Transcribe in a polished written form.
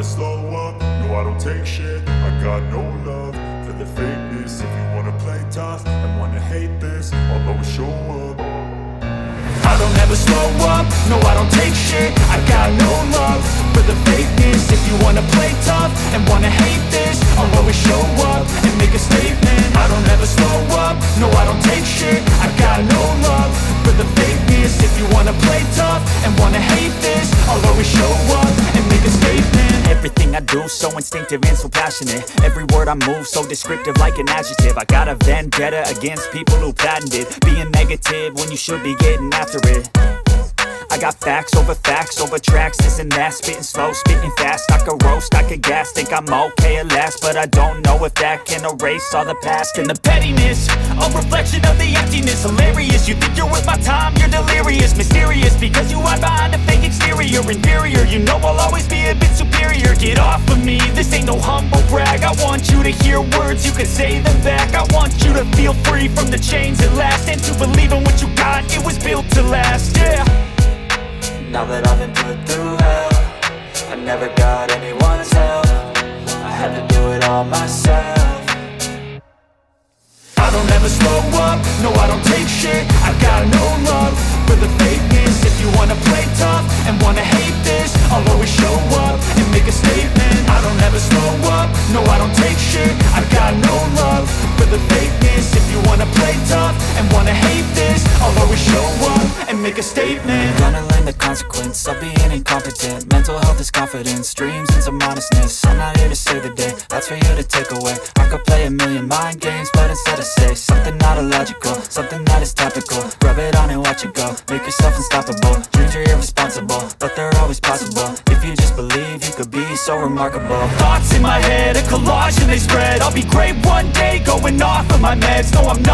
never slow up, no I don't take shit. I got no love for the fakeness. If you wanna play tough and wanna hate this, I'll always show up. I don't ever slow up, no I don't take shit. I got no love for the fakeness. If you wanna play tough and wanna hate this, I'll always show up and make a statement. I don't ever slow up, no I don't take shit. I got no love for the fakeness. If you wanna play tough and wanna hate this, I'll always show up and make a statement. Everything I do so instinctive and so passionate. Every word I move so descriptive like an adjective. I got a vendetta against people who patented being negative when you should be getting after it. I got facts over tracks, this and that. Spitting slow, spitting fast. I could roast, I could gas. Think I'm okay at last, but I don't know if that can erase all the past. And the pettiness, a reflection of the emptiness. Hilarious, you think you're worth my time, you're delirious. Mysterious, because you hide behind a fake exterior. Inferior, you know I'll always be a bit superior. Get off of me, this ain't no humble brag. I want you to hear words, you can say them back. I want you to feel free from the chains at last, and to believe in what you got, it was built to last, yeah. Now that I've been put through hell, I never got anyone's help. I had to do it all myself. I don't ever slow up, no I don't take shit. I got no love for the fakeness. If you wanna play tough and wanna hate this, I'll always show up and make a statement. I don't ever slow up, no I don't take shit. I got no love for the fakeness. If you wanna play tough and wanna hate this, I'll always show up and make a statement. Gonna learn the consequence of being incompetent. Mental health is confidence, dreams and some honestness. I'm not here to save the day, that's for you to take away. I could play a million mind games, but instead I say something not illogical, something that is topical. Rub it on and watch it go, make yourself unstoppable. Dreams are irresponsible, but they're always possible. If you just believe, you could be so remarkable. Thoughts in my head, a collage and they spread. I'll be great one day, going off of my meds. No, I'm not.